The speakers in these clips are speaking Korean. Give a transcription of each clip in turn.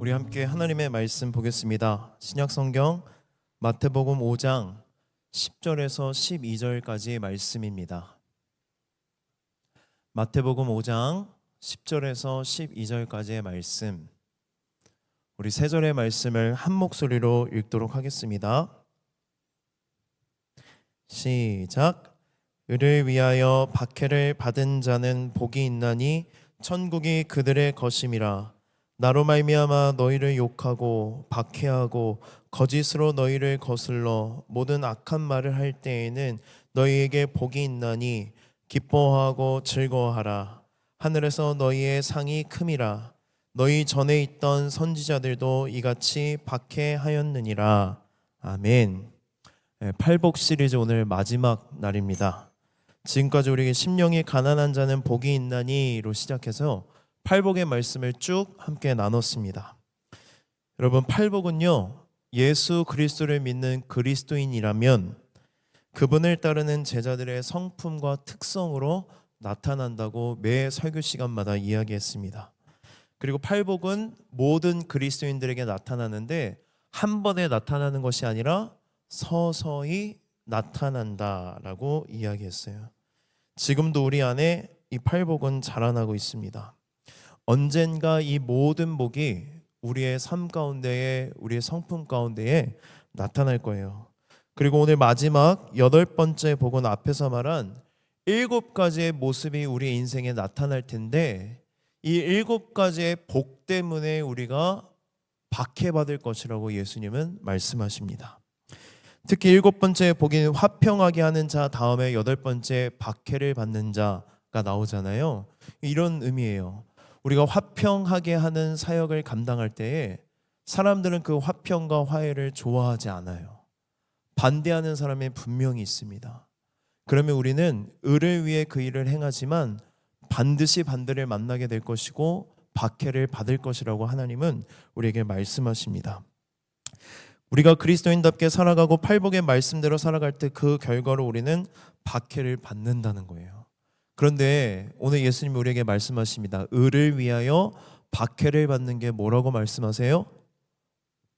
우리 함께 하나님의 말씀 보겠습니다. 신약성경 마태복음 5장 10절에서 12절까지의 말씀입니다. 마태복음 5장 10절에서 12절까지의 말씀, 우리 세 절의 말씀을 한 목소리로 읽도록 하겠습니다. 시작. 의를 위하여 박해를 받은 자는 복이 있나니 천국이 그들의 것임이라. 나로 말미암아 너희를 욕하고 박해하고 거짓으로 너희를 거슬러 모든 악한 말을 할 때에는 너희에게 복이 있나니 기뻐하고 즐거워하라. 하늘에서 너희의 상이 큼이라. 너희 전에 있던 선지자들도 이같이 박해하였느니라. 아멘. 팔복 시리즈 오늘 마지막 날입니다. 지금까지 우리에게 심령이 가난한 자는 복이 있나니로 시작해서 팔복의 말씀을 쭉 함께 나눴습니다. 여러분, 팔복은요, 예수 그리스도를 믿는 그리스도인이라면 그분을 따르는 제자들의 성품과 특성으로 나타난다고 매 설교 시간마다 이야기했습니다. 그리고 팔복은 모든 그리스도인들에게 나타나는데 한 번에 나타나는 것이 아니라 서서히 나타난다라고 이야기했어요. 지금도 우리 안에 이 팔복은 자라나고 있습니다. 언젠가 이 모든 복이 우리의 삶 가운데에, 우리의 성품 가운데에 나타날 거예요. 그리고 오늘 마지막 8번째 복은 앞에서 말한 7가지의 모습이 우리 인생에 나타날 텐데 이 7가지의 복 때문에 우리가 박해받을 것이라고 예수님은 말씀하십니다. 특히 7번째 복인 화평하게 하는 자 다음에 8번째 박해를 받는 자가 나오잖아요. 이런 의미예요. 우리가 화평하게 하는 사역을 감당할 때에 사람들은 그 화평과 화해를 좋아하지 않아요. 반대하는 사람이 분명히 있습니다. 그러면 우리는 의를 위해 그 일을 행하지만 반드시 반대를 만나게 될 것이고 박해를 받을 것이라고 하나님은 우리에게 말씀하십니다. 우리가 그리스도인답게 살아가고 팔복의 말씀대로 살아갈 때 그 결과로 우리는 박해를 받는다는 거예요. 그런데 오늘 예수님이 우리에게 말씀하십니다. 의를 위하여 박해를 받는 게 뭐라고 말씀하세요?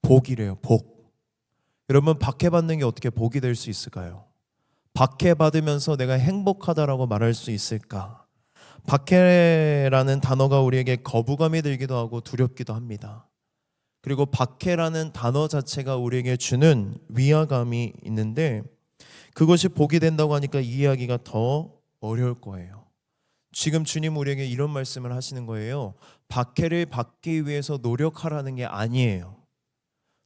복이래요. 복. 여러분, 박해받는 게 어떻게 복이 될 수 있을까요? 박해받으면서 내가 행복하다라고 말할 수 있을까? 박해라는 단어가 우리에게 거부감이 들기도 하고 두렵기도 합니다. 그리고 박해라는 단어 자체가 우리에게 주는 위화감이 있는데 그것이 복이 된다고 하니까 이해하기가 더 어려울 거예요. 지금 주님 우리에게 이런 말씀을 하시는 거예요. 박해를 받기 위해서 노력하라는 게 아니에요.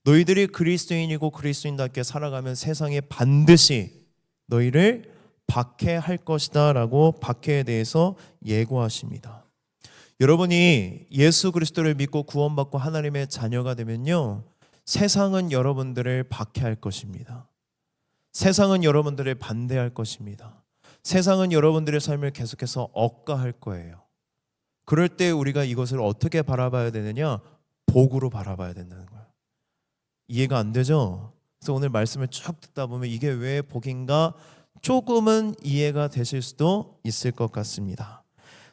너희들이 그리스도인이고 그리스도인답게 살아가면 세상에 반드시 너희를 박해할 것이다 라고 박해에 대해서 예고하십니다. 여러분이 예수 그리스도를 믿고 구원받고 하나님의 자녀가 되면요, 세상은 여러분들을 박해할 것입니다. 세상은 여러분들을 반대할 것입니다. 세상은 여러분들의 삶을 계속해서 억까할 거예요. 그럴 때 우리가 이것을 어떻게 바라봐야 되느냐? 복으로 바라봐야 된다는 거예요. 이해가 안 되죠? 그래서 오늘 말씀을 쭉 듣다 보면 이게 왜 복인가 조금은 이해가 되실 수도 있을 것 같습니다.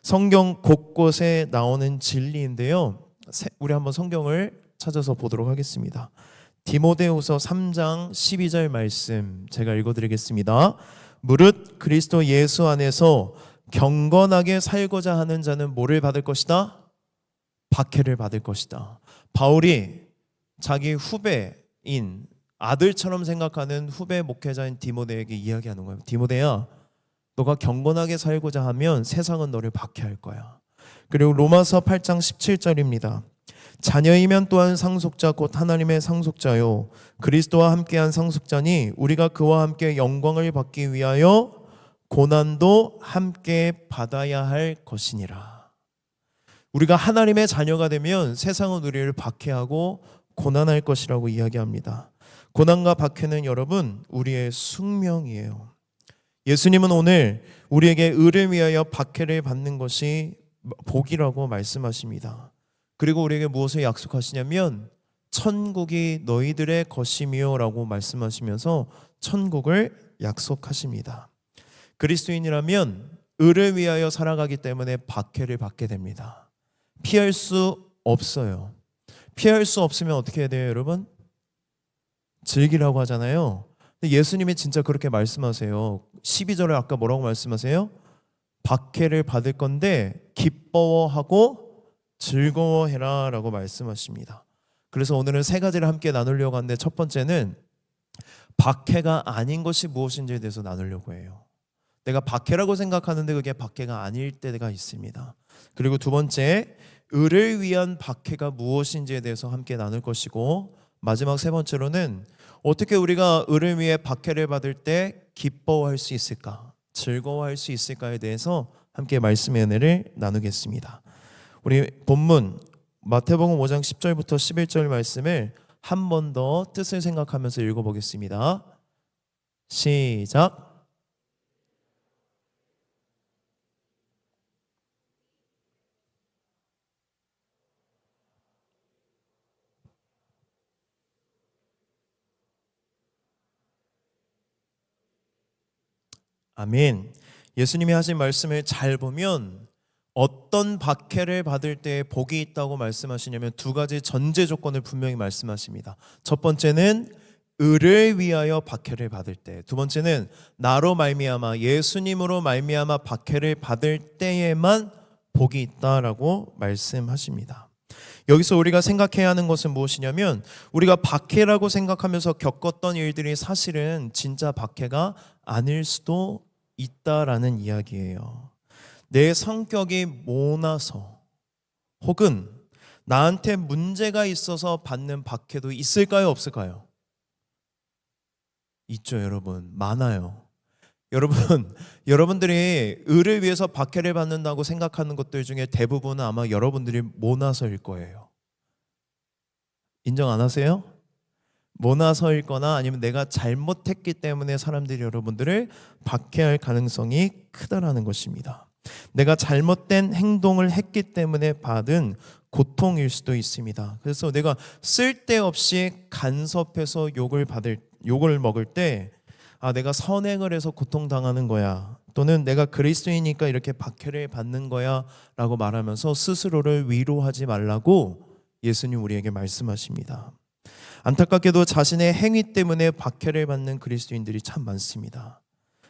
성경 곳곳에 나오는 진리인데요, 우리 한번 성경을 찾아서 보도록 하겠습니다. 디모데후서 3장 12절 말씀 제가 읽어드리겠습니다. 무릇 그리스도 예수 안에서 경건하게 살고자 하는 자는 뭐를 받을 것이다? 박해를 받을 것이다. 바울이 자기 후배인 아들처럼 생각하는 후배 목회자인 디모데에게 이야기하는 거예요. 디모데야, 너가 경건하게 살고자 하면 세상은 너를 박해할 거야. 그리고 로마서 8장 17절입니다. 자녀이면 또한 상속자 곧 하나님의 상속자요 그리스도와 함께한 상속자니 우리가 그와 함께 영광을 받기 위하여 고난도 함께 받아야 할 것이니라. 우리가 하나님의 자녀가 되면 세상은 우리를 박해하고 고난할 것이라고 이야기합니다. 고난과 박해는 여러분 우리의 숙명이에요. 예수님은 오늘 우리에게 의를 위하여 박해를 받는 것이 복이라고 말씀하십니다. 그리고 우리에게 무엇을 약속하시냐면 천국이 너희들의 것이며 라고 말씀하시면서 천국을 약속하십니다. 그리스도인이라면 의를 위하여 살아가기 때문에 박해를 받게 됩니다. 피할 수 없어요. 피할 수 없으면 어떻게 해야 돼요, 여러분? 즐기라고 하잖아요. 근데 예수님이 진짜 그렇게 말씀하세요. 12절에 아까 뭐라고 말씀하세요? 박해를 받을 건데 기뻐하고 즐거워해라 라고 말씀하십니다. 그래서 오늘은 세 가지를 함께 나누려고 하는데, 첫 번째는 박해가 아닌 것이 무엇인지에 대해서 나누려고 해요. 내가 박해라고 생각하는데 그게 박해가 아닐 때가 있습니다. 그리고 두 번째, 을을 위한 박해가 무엇인지에 대해서 함께 나눌 것이고, 마지막 세 번째로는 어떻게 우리가 을을 위해 박해를 받을 때 기뻐할 수 있을까, 즐거워할 수 있을까에 대해서 함께 말씀의 은혜를 나누겠습니다. 우리 본문 마태복음 5장 10절부터 11절 말씀을 한 번 더 뜻을 생각하면서 읽어보겠습니다. 시작. 아멘. 예수님이 하신 말씀을 잘 보면 어떤 박해를 받을 때 복이 있다고 말씀하시냐면 두 가지 전제 조건을 분명히 말씀하십니다. 첫 번째는 을을 위하여 박해를 받을 때, 두 번째는 나로 말미암아, 예수님으로 말미암아 박해를 받을 때에만 복이 있다라고 말씀하십니다. 여기서 우리가 생각해야 하는 것은 무엇이냐면, 우리가 박해라고 생각하면서 겪었던 일들이 사실은 진짜 박해가 아닐 수도 있다라는 이야기예요. 내 성격이 모나서 혹은 나한테 문제가 있어서 받는 박해도 있을까요, 없을까요? 있죠, 여러분. 많아요. 여러분들이 을을 위해서 박해를 받는다고 생각하는 것들 중에 대부분은 아마 여러분들이 모나서일 거예요. 인정 안 하세요? 모나서일 거나 아니면 내가 잘못했기 때문에 사람들이 여러분들을 박해할 가능성이 크다라는 것입니다. 내가 잘못된 행동을 했기 때문에 받은 고통일 수도 있습니다. 그래서 내가 쓸데없이 간섭해서 욕을 먹을 때, 내가 선행을 해서 고통당하는 거야, 또는 내가 그리스도이니까 이렇게 박해를 받는 거야 라고 말하면서 스스로를 위로하지 말라고 예수님 우리에게 말씀하십니다. 안타깝게도 자신의 행위 때문에 박해를 받는 그리스도인들이 참 많습니다.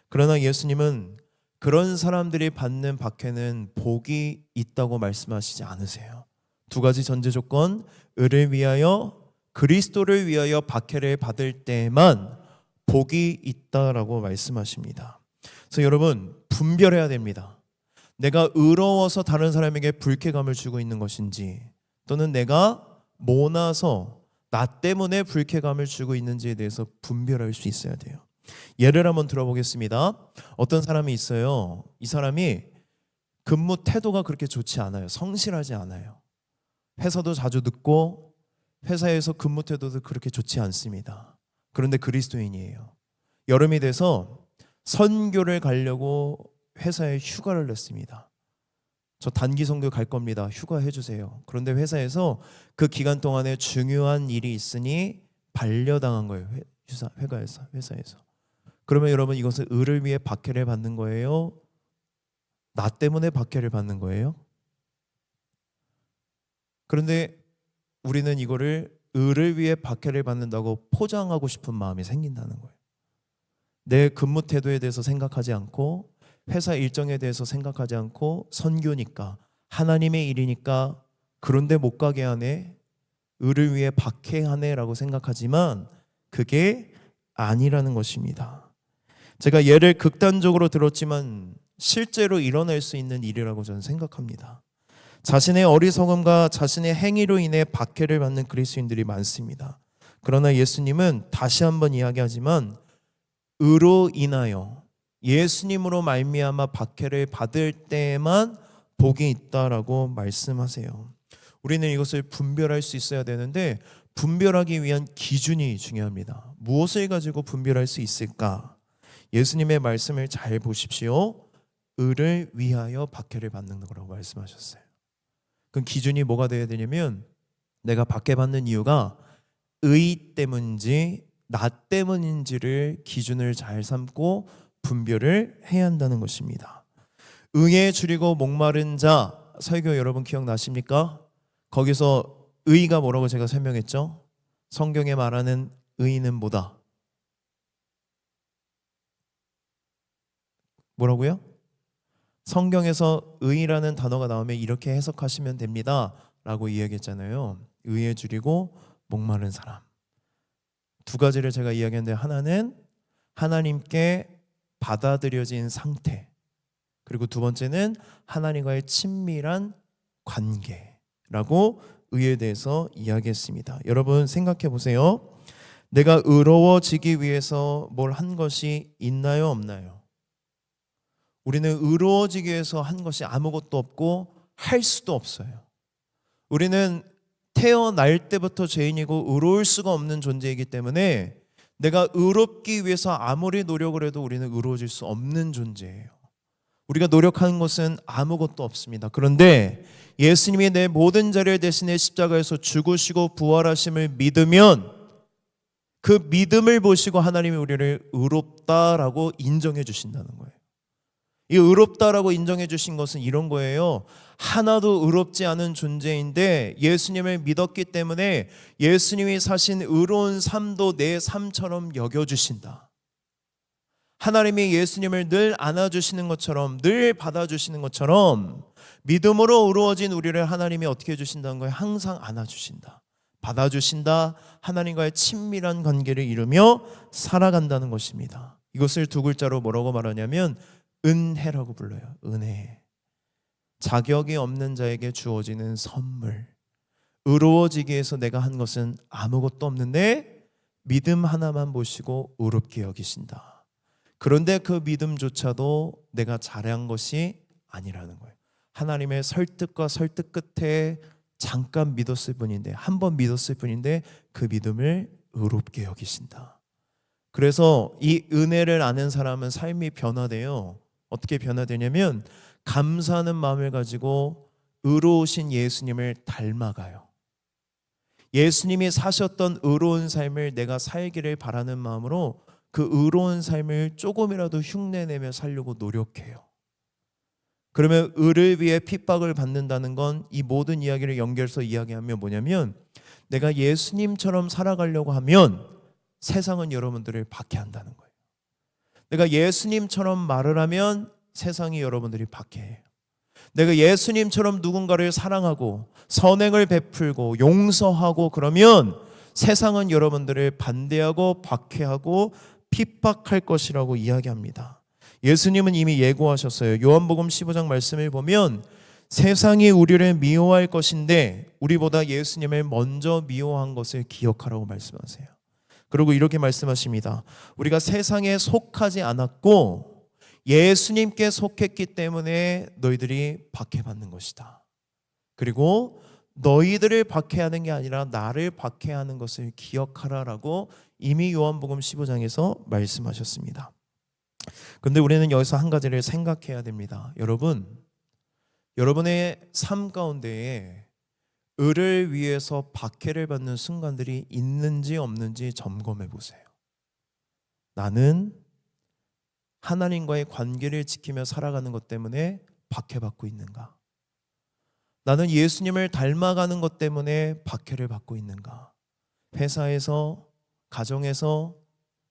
그러나 예수님은 그런 사람들이 받는 박해는 복이 있다고 말씀하시지 않으세요. 두 가지 전제 조건, 을을 위하여, 그리스도를 위하여 박해를 받을 때만 복이 있다라고 말씀하십니다. 그래서 여러분, 분별해야 됩니다. 내가 의로워서 다른 사람에게 불쾌감을 주고 있는 것인지, 또는 내가 모나서 나 때문에 불쾌감을 주고 있는지에 대해서 분별할 수 있어야 돼요. 예를 한번 들어보겠습니다. 어떤 사람이 있어요. 이 사람이 근무 태도가 그렇게 좋지 않아요. 성실하지 않아요. 회사도 자주 늦고 회사에서 근무 태도도 그렇게 좋지 않습니다. 그런데 그리스도인이에요. 여름이 돼서 선교를 가려고 회사에 휴가를 냈습니다. 저 단기 선교 갈 겁니다. 휴가 해주세요. 그런데 회사에서 그 기간 동안에 중요한 일이 있으니 반려당한 거예요. 회사에서. 그러면 여러분, 이것은 을을 위해 박해를 받는 거예요? 나 때문에 박해를 받는 거예요? 그런데 우리는 이거를 을을 위해 박해를 받는다고 포장하고 싶은 마음이 생긴다는 거예요. 내 근무 태도에 대해서 생각하지 않고, 회사 일정에 대해서 생각하지 않고, 선교니까, 하나님의 일이니까 그런데 못 가게 하네, 을을 위해 박해하네 라고 생각하지만 그게 아니라는 것입니다. 제가 예를 극단적으로 들었지만 실제로 일어날 수 있는 일이라고 저는 생각합니다. 자신의 어리석음과 자신의 행위로 인해 박해를 받는 그리스도인들이 많습니다. 그러나 예수님은 다시 한번 이야기하지만 의로 인하여, 예수님으로 말미암아 박해를 받을 때에만 복이 있다라고 말씀하세요. 우리는 이것을 분별할 수 있어야 되는데, 분별하기 위한 기준이 중요합니다. 무엇을 가지고 분별할 수 있을까? 예수님의 말씀을 잘 보십시오. 을을 위하여 박해를 받는 거라고 말씀하셨어요. 그 기준이 뭐가 되어야 되냐면, 내가 박해받는 이유가 의 때문인지 나 때문인지를 기준을 잘 삼고 분별을 해야 한다는 것입니다. 응에 줄이고 목마른 자 설교 여러분 기억나십니까? 거기서 의가 뭐라고 제가 설명했죠? 성경에 말하는 의는 뭐다? 뭐라고요? 성경에서 의라는 단어가 나오면 이렇게 해석하시면 됩니다 라고 이야기했잖아요. 의에 줄이고 목마른 사람. 두 가지를 제가 이야기했는데, 하나는 하나님께 받아들여진 상태, 그리고 두 번째는 하나님과의 친밀한 관계라고 의에 대해서 이야기했습니다. 여러분 생각해 보세요. 내가 의로워지기 위해서 뭘 한 것이 있나요, 없나요? 우리는 의로워지기 위해서 한 것이 아무것도 없고 할 수도 없어요. 우리는 태어날 때부터 죄인이고 의로울 수가 없는 존재이기 때문에 내가 의롭기 위해서 아무리 노력을 해도 우리는 의로워질 수 없는 존재예요. 우리가 노력하는 것은 아무것도 없습니다. 그런데 예수님이 내 모든 죄를 대신해 십자가에서 죽으시고 부활하심을 믿으면 그 믿음을 보시고 하나님이 우리를 의롭다라고 인정해 주신다는 거예요. 이 의롭다라고 인정해 주신 것은 이런 거예요. 하나도 의롭지 않은 존재인데 예수님을 믿었기 때문에 예수님이 사신 의로운 삶도 내 삶처럼 여겨주신다. 하나님이 예수님을 늘 안아주시는 것처럼, 늘 받아주시는 것처럼 믿음으로 의로워진 우리를 하나님이 어떻게 해주신다는 거예요? 항상 안아주신다, 받아주신다, 하나님과의 친밀한 관계를 이루며 살아간다는 것입니다. 이것을 두 글자로 뭐라고 말하냐면 은혜라고 불러요. 은혜. 자격이 없는 자에게 주어지는 선물. 의로워지기 위해서 내가 한 것은 아무것도 없는데 믿음 하나만 보시고 의롭게 여기신다. 그런데 그 믿음조차도 내가 잘한 것이 아니라는 거예요. 하나님의 설득과 설득 끝에 잠깐 믿었을 뿐인데, 한 번 믿었을 뿐인데 그 믿음을 의롭게 여기신다. 그래서 이 은혜를 아는 사람은 삶이 변화돼요. 어떻게 변화되냐면 감사하는 마음을 가지고 의로우신 예수님을 닮아가요. 예수님이 사셨던 의로운 삶을 내가 살기를 바라는 마음으로 그 의로운 삶을 조금이라도 흉내내며 살려고 노력해요. 그러면 의를 위해 핍박을 받는다는 건 이 모든 이야기를 연결해서 이야기하면 뭐냐면, 내가 예수님처럼 살아가려고 하면 세상은 여러분들을 박해한다는 거예요. 내가 예수님처럼 말을 하면 세상이 여러분들이 박해해요. 내가 예수님처럼 누군가를 사랑하고 선행을 베풀고 용서하고 그러면 세상은 여러분들을 반대하고 박해하고 핍박할 것이라고 이야기합니다. 예수님은 이미 예고하셨어요. 요한복음 15장 말씀을 보면 세상이 우리를 미워할 것인데 우리보다 예수님을 먼저 미워한 것을 기억하라고 말씀하세요. 그리고 이렇게 말씀하십니다. 우리가 세상에 속하지 않았고 예수님께 속했기 때문에 너희들이 박해받는 것이다. 그리고 너희들을 박해하는 게 아니라 나를 박해하는 것을 기억하라라고 이미 요한복음 15장에서 말씀하셨습니다. 그런데 우리는 여기서 한 가지를 생각해야 됩니다. 여러분의 삶 가운데에 의를 위해서 박해를 받는 순간들이 있는지 없는지 점검해 보세요. 나는 하나님과의 관계를 지키며 살아가는 것 때문에 박해받고 있는가? 나는 예수님을 닮아가는 것 때문에 박해를 받고 있는가? 회사에서, 가정에서,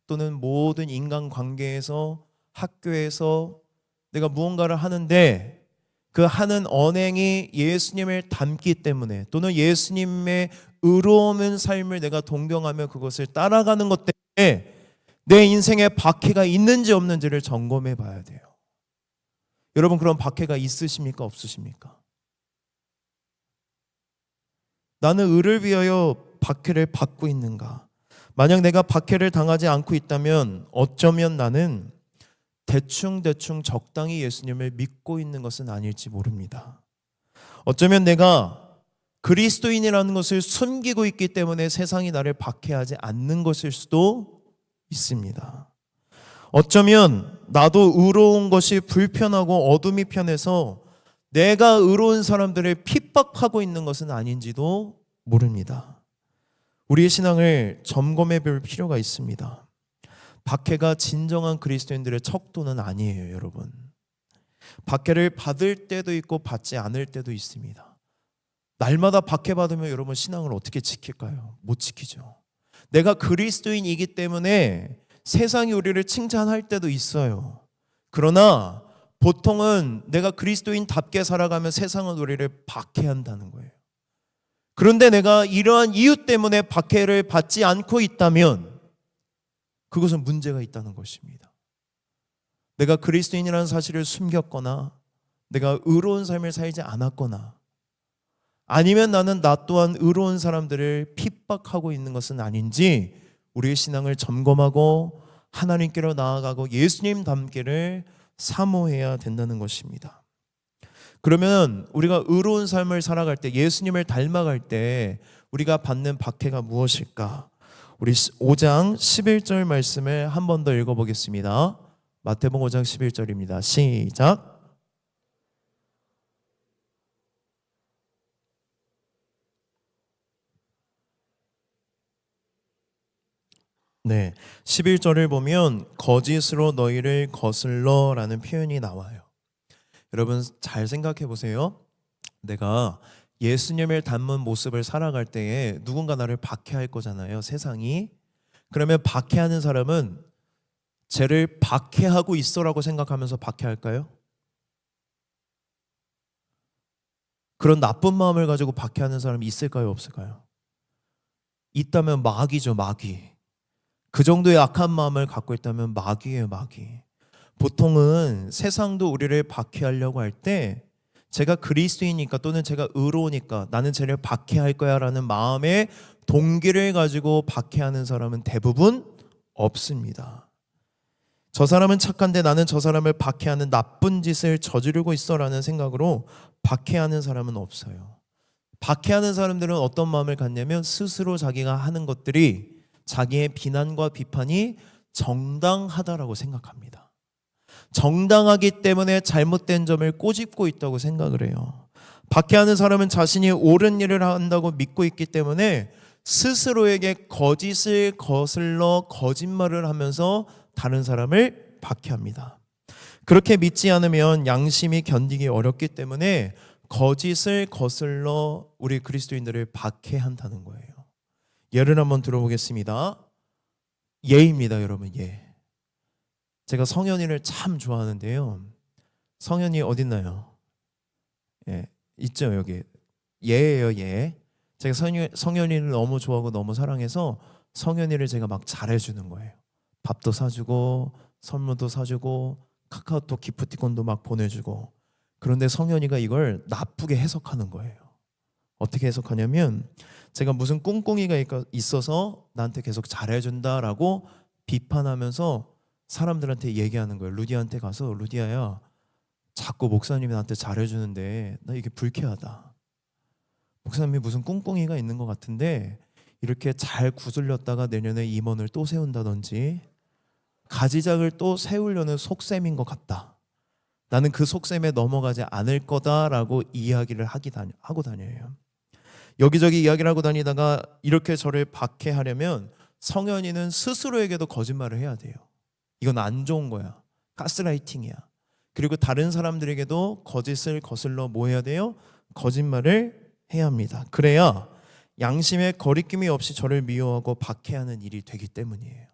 또는 모든 인간관계에서, 학교에서 내가 무언가를 하는데 그 하는 언행이 예수님을 닮기 때문에, 또는 예수님의 의로운 삶을 내가 동경하며 그것을 따라가는 것 때문에 내 인생에 박해가 있는지 없는지를 점검해 봐야 돼요. 여러분, 그런 박해가 있으십니까? 없으십니까? 나는 의를 위하여 박해를 받고 있는가? 만약 내가 박해를 당하지 않고 있다면 어쩌면 나는 대충 적당히 예수님을 믿고 있는 것은 아닐지 모릅니다. 어쩌면 내가 그리스도인이라는 것을 숨기고 있기 때문에 세상이 나를 박해하지 않는 것일 수도 있습니다. 어쩌면 나도 의로운 것이 불편하고 어둠이 편해서 내가 의로운 사람들을 핍박하고 있는 것은 아닌지도 모릅니다. 우리의 신앙을 점검해 볼 필요가 있습니다. 박해가 진정한 그리스도인들의 척도는 아니에요, 여러분. 박해를 받을 때도 있고 받지 않을 때도 있습니다. 날마다 박해받으면 여러분 신앙을 어떻게 지킬까요? 못 지키죠. 내가 그리스도인이기 때문에 세상이 우리를 칭찬할 때도 있어요. 그러나 보통은 내가 그리스도인답게 살아가면 세상은 우리를 박해한다는 거예요. 그런데 내가 이러한 이유 때문에 박해를 받지 않고 있다면 그것은 문제가 있다는 것입니다. 내가 그리스도인이라는 사실을 숨겼거나 내가 의로운 삶을 살지 않았거나 아니면 나는 나 또한 의로운 사람들을 핍박하고 있는 것은 아닌지 우리의 신앙을 점검하고 하나님께로 나아가고 예수님 닮기를 사모해야 된다는 것입니다. 그러면 우리가 의로운 삶을 살아갈 때 예수님을 닮아갈 때 우리가 받는 박해가 무엇일까? 우리 5장 11절 말씀을 한 번 더 읽어보겠습니다. 마태복음 5장 11절입니다. 시작. 네, 11절을 보면 거짓으로 너희를 거슬러라는 표현이 나와요. 여러분 잘 생각해 보세요. 내가 예수님을 닮은 모습을 살아갈 때에 누군가 나를 박해할 거잖아요, 세상이. 그러면 박해하는 사람은 쟤를 박해하고 있어라고 생각하면서 박해할까요? 그런 나쁜 마음을 가지고 박해하는 사람이 있을까요, 없을까요? 있다면 마귀죠, 마귀. 그 정도의 악한 마음을 갖고 있다면 마귀예요, 마귀. 보통은 세상도 우리를 박해하려고 할 때 제가 그리스도이니까 또는 제가 의로우니까 나는 쟤를 박해할 거야 라는 마음의 동기를 가지고 박해하는 사람은 대부분 없습니다. 저 사람은 착한데 나는 저 사람을 박해하는 나쁜 짓을 저지르고 있어 라는 생각으로 박해하는 사람은 없어요. 박해하는 사람들은 어떤 마음을 갖냐면 스스로 자기가 하는 것들이 자기의 비난과 비판이 정당하다라고 생각합니다. 정당하기 때문에 잘못된 점을 꼬집고 있다고 생각을 해요. 박해하는 사람은 자신이 옳은 일을 한다고 믿고 있기 때문에 스스로에게 거짓을 거슬러 거짓말을 하면서 다른 사람을 박해합니다. 그렇게 믿지 않으면 양심이 견디기 어렵기 때문에 거짓을 거슬러 우리 그리스도인들을 박해한다는 거예요. 예를 한번 들어보겠습니다. 예입니다, 여러분. 예. 제가 성현이를 참 좋아하는데요. 성현이 어딨나요? 예, 있죠, 여기. 예예요, 예. 제가 성현이를 너무 좋아하고 너무 사랑해서 성현이를 제가 막 잘해주는 거예요. 밥도 사주고 선물도 사주고 카카오톡 기프티콘도 막 보내주고. 그런데 성현이가 이걸 나쁘게 해석하는 거예요. 어떻게 해석하냐면 제가 무슨 꿍꿍이가 있어서 나한테 계속 잘해준다라고 비판하면서 사람들한테 얘기하는 거예요. 루디한테 가서 루디야야, 자꾸 목사님이 나한테 잘해주는데 나 이게 불쾌하다. 목사님이 무슨 꿍꿍이가 있는 것 같은데 이렇게 잘 구슬렸다가 내년에 임원을 또 세운다든지 가지작을 또 세우려는 속셈인 것 같다. 나는 그 속셈에 넘어가지 않을 거다라고 이야기를 하고 다녀요. 여기저기 이야기를 하고 다니다가 이렇게 저를 박해하려면 성현이는 스스로에게도 거짓말을 해야 돼요. 이건 안 좋은 거야. 가스라이팅이야. 그리고 다른 사람들에게도 거짓을 거슬러 뭐 해야 돼요? 거짓말을 해야 합니다. 그래야 양심에 거리낌이 없이 저를 미워하고 박해하는 일이 되기 때문이에요.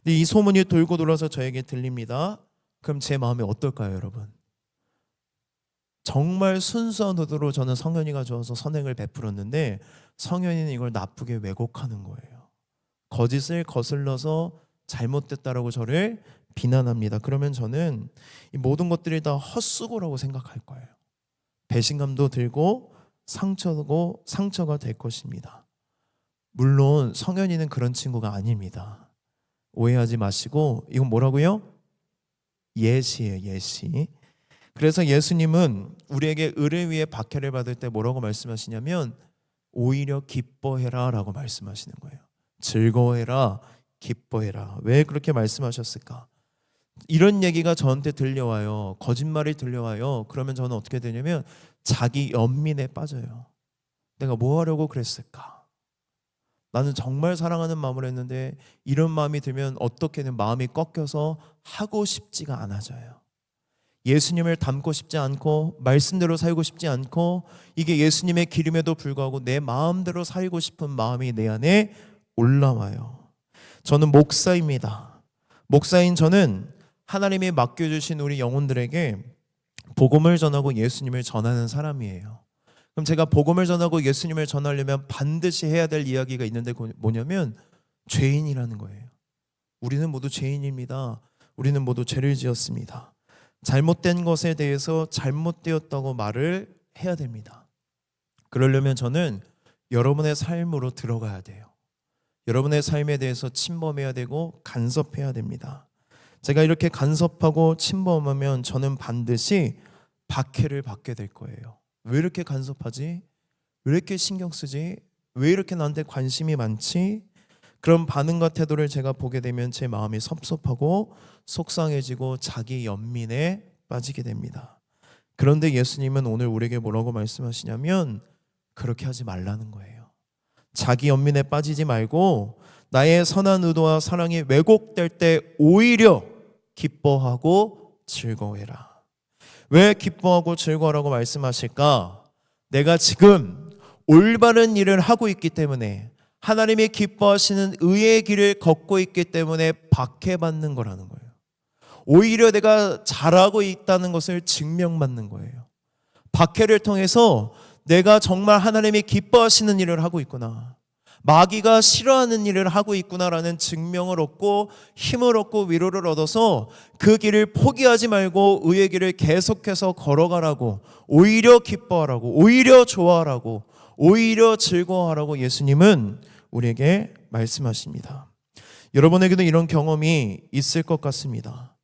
근데 이 소문이 돌고 돌아서 저에게 들립니다. 그럼 제 마음이 어떨까요, 여러분? 정말 순수한 의도로 저는 성현이가 좋아서 선행을 베풀었는데 성현이는 이걸 나쁘게 왜곡하는 거예요. 거짓을 거슬러서 잘못됐다라고 저를 비난합니다. 그러면 저는 이 모든 것들이 다 헛수고라고 생각할 거예요. 배신감도 들고 상처가 될 것입니다. 물론 성현이는 그런 친구가 아닙니다. 오해하지 마시고 이건 뭐라고요? 예시예요, 예시. 그래서 예수님은 우리에게 의를 위해 박해를 받을 때 뭐라고 말씀하시냐면 오히려 기뻐해라 라고 말씀하시는 거예요. 즐거워해라, 기뻐해라. 왜 그렇게 말씀하셨을까? 이런 얘기가 저한테 들려와요. 거짓말이 들려와요. 그러면 저는 어떻게 되냐면 자기 연민에 빠져요. 내가 뭐 하려고 그랬을까? 나는 정말 사랑하는 마음을 했는데 이런 마음이 들면 어떻게든 마음이 꺾여서 하고 싶지가 않아져요. 예수님을 닮고 싶지 않고 말씀대로 살고 싶지 않고 이게 예수님의 기름에도 불구하고 내 마음대로 살고 싶은 마음이 내 안에 올라와요. 저는 목사입니다. 목사인 저는 하나님이 맡겨주신 우리 영혼들에게 복음을 전하고 예수님을 전하는 사람이에요. 그럼 제가 복음을 전하고 예수님을 전하려면 반드시 해야 될 이야기가 있는데 뭐냐면 죄인이라는 거예요. 우리는 모두 죄인입니다. 우리는 모두 죄를 지었습니다. 잘못된 것에 대해서 잘못되었다고 말을 해야 됩니다. 그러려면 저는 여러분의 삶으로 들어가야 돼요. 여러분의 삶에 대해서 침범해야 되고 간섭해야 됩니다. 제가 이렇게 간섭하고 침범하면 저는 반드시 박해를 받게 될 거예요. 왜 이렇게 간섭하지? 왜 이렇게 신경 쓰지? 왜 이렇게 나한테 관심이 많지? 그런 반응과 태도를 제가 보게 되면 제 마음이 섭섭하고 속상해지고 자기 연민에 빠지게 됩니다. 그런데 예수님은 오늘 우리에게 뭐라고 말씀하시냐면 그렇게 하지 말라는 거예요. 자기 연민에 빠지지 말고 나의 선한 의도와 사랑이 왜곡될 때 오히려 기뻐하고 즐거워해라. 왜 기뻐하고 즐거워라고 말씀하실까? 내가 지금 올바른 일을 하고 있기 때문에 하나님이 기뻐하시는 의의 길을 걷고 있기 때문에 박해받는 거라는 거예요. 오히려 내가 잘하고 있다는 것을 증명받는 거예요. 박해를 통해서 내가 정말 하나님이 기뻐하시는 일을 하고 있구나, 마귀가 싫어하는 일을 하고 있구나라는 증명을 얻고 힘을 얻고 위로를 얻어서 그 길을 포기하지 말고 의의 길을 계속해서 걸어가라고, 오히려 기뻐하라고, 오히려 좋아하라고, 오히려 즐거워하라고 예수님은 우리에게 말씀하십니다. 여러분에게도 이런 경험이 있을 것 같습니다.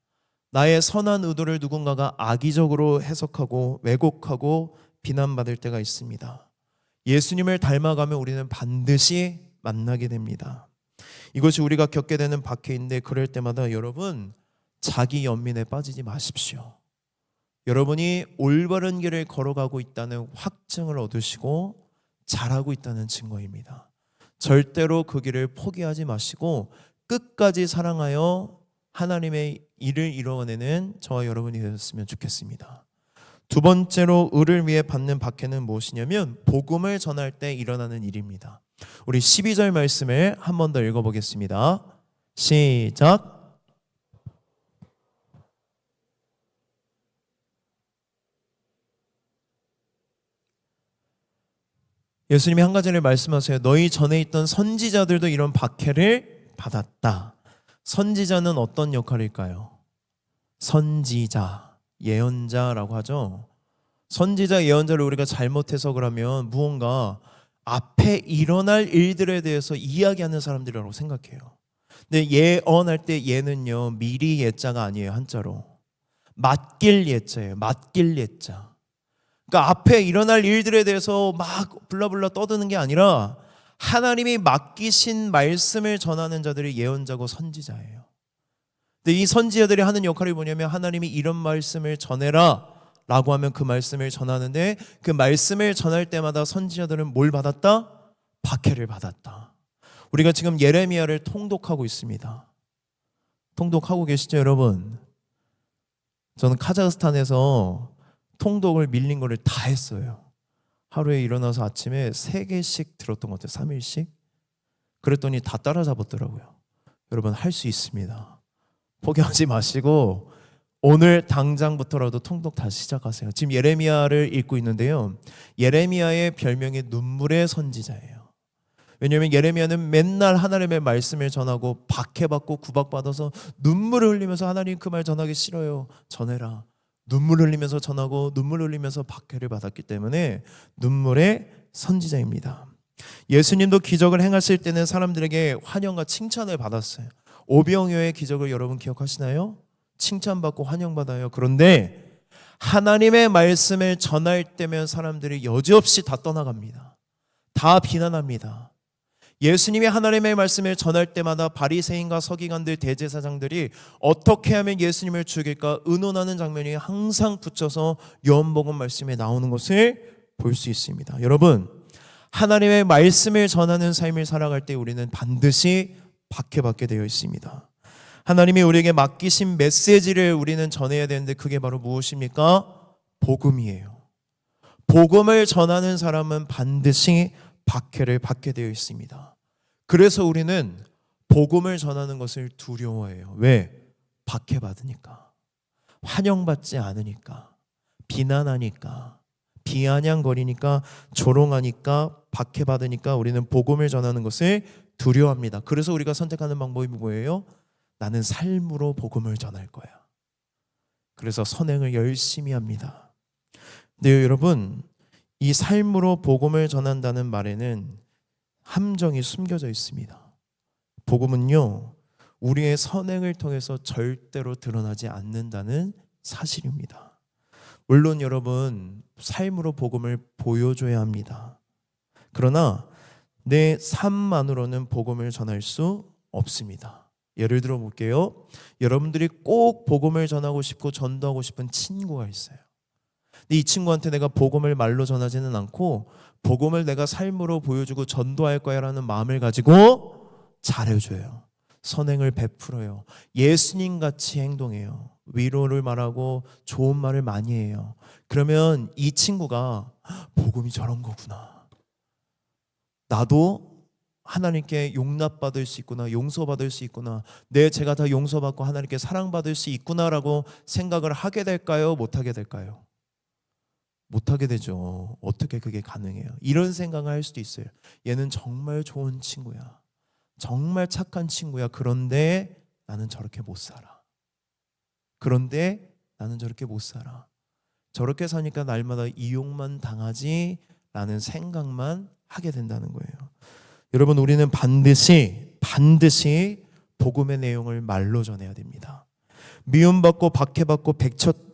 나의 선한 의도를 누군가가 악의적으로 해석하고 왜곡하고 비난받을 때가 있습니다. 예수님을 닮아가면 우리는 반드시 만나게 됩니다. 이것이 우리가 겪게 되는 박해인데 그럴 때마다 여러분 자기 연민에 빠지지 마십시오. 여러분이 올바른 길을 걸어가고 있다는 확증을 얻으시고 잘하고 있다는 증거입니다. 절대로 그 길을 포기하지 마시고 끝까지 사랑하여 하나님의 일을 이루어내는 저와 여러분이 되었으면 좋겠습니다. 두 번째로 의를 위해 받는 박해는 무엇이냐면 복음을 전할 때 일어나는 일입니다. 우리 12절 말씀을 한 번 더 읽어보겠습니다. 시작. 예수님이 한 가지를 말씀하세요. 너희 전에 있던 선지자들도 이런 박해를 받았다. 선지자는 어떤 역할일까요? 선지자, 예언자라고 하죠. 선지자, 예언자를 우리가 잘못해서 그러면 무언가 앞에 일어날 일들에 대해서 이야기하는 사람들이라고 생각해요. 근데 예언할 때 예는요, 미리 예자가 아니에요. 한자로 맡길 예자예요. 맡길 예자. 그러니까 앞에 일어날 일들에 대해서 막 불라불라 떠드는 게 아니라 하나님이 맡기신 말씀을 전하는 자들이 예언자고 선지자예요. 근데 이 선지자들이 하는 역할이 뭐냐면 하나님이 이런 말씀을 전해라 라고 하면 그 말씀을 전하는데 그 말씀을 전할 때마다 선지자들은 뭘 받았다? 박해를 받았다. 우리가 지금 예레미야를 통독하고 있습니다. 통독하고 계시죠 여러분? 저는 카자흐스탄에서 통독을 밀린 거를 다 했어요. 하루에 일어나서 아침에 3개씩 들었던 것 같아요. 3일씩. 그랬더니 다 따라잡았더라고요. 여러분 할 수 있습니다. 포기하지 마시고 오늘 당장부터라도 통독 다시 시작하세요. 지금 예레미야를 읽고 있는데요. 예레미야의 별명이 눈물의 선지자예요. 왜냐하면 예레미야는 맨날 하나님의 말씀을 전하고 박해받고 구박받아서 눈물을 흘리면서 하나님 그 말 전하기 싫어요. 전해라. 눈물 흘리면서 전하고 눈물 흘리면서 박해를 받았기 때문에 눈물의 선지자입니다. 예수님도 기적을 행하실 때는 사람들에게 환영과 칭찬을 받았어요. 오병이어의 기적을 여러분 기억하시나요? 칭찬받고 환영받아요. 그런데 하나님의 말씀을 전할 때면 사람들이 여지없이 다 떠나갑니다. 다 비난합니다. 예수님이 하나님의 말씀을 전할 때마다 바리새인과 서기관들, 대제사장들이 어떻게 하면 예수님을 죽일까 의논하는 장면이 항상 붙여서 요한복음 말씀에 나오는 것을 볼 수 있습니다. 여러분, 하나님의 말씀을 전하는 삶을 살아갈 때 우리는 반드시 박해받게 되어 있습니다. 하나님이 우리에게 맡기신 메시지를 우리는 전해야 되는데 그게 바로 무엇입니까? 복음이에요. 복음을 전하는 사람은 반드시 박해를 받게 되어 있습니다. 그래서 우리는 복음을 전하는 것을 두려워해요. 왜? 박해받으니까, 환영받지 않으니까, 비난하니까, 비아냥거리니까, 조롱하니까, 박해받으니까 우리는 복음을 전하는 것을 두려워합니다. 그래서 우리가 선택하는 방법이 뭐예요? 나는 삶으로 복음을 전할 거야. 그래서 선행을 열심히 합니다. 근데 여러분, 이 삶으로 복음을 전한다는 말에는 함정이 숨겨져 있습니다. 복음은요, 우리의 선행을 통해서 절대로 드러나지 않는다는 사실입니다. 물론 여러분, 삶으로 복음을 보여줘야 합니다. 그러나 내 삶만으로는 복음을 전할 수 없습니다. 예를 들어 볼게요. 여러분들이 꼭 복음을 전하고 싶고 전도하고 싶은 친구가 있어요. 근데 이 친구한테 내가 복음을 말로 전하지는 않고 복음을 내가 삶으로 보여주고 전도할 거야 라는 마음을 가지고 잘해줘요. 선행을 베풀어요. 예수님같이 행동해요. 위로를 말하고 좋은 말을 많이 해요. 그러면 이 친구가 복음이 저런 거구나, 나도 하나님께 용납받을 수 있구나, 용서받을 수 있구나, 제가 다 용서받고 하나님께 사랑받을 수 있구나라고 생각을 하게 될까요? 못하게 될까요? 못하게 되죠. 어떻게 그게 가능해요? 이런 생각을 할 수도 있어요. 얘는 정말 좋은 친구야, 정말 착한 친구야. 그런데 나는 저렇게 못 살아. 그런데 나는 저렇게 못 살아. 저렇게 사니까 날마다 이용만 당하지 라는 생각만 하게 된다는 거예요. 여러분, 우리는 반드시 복음의 내용을 말로 전해야 됩니다. 미움받고 박해받고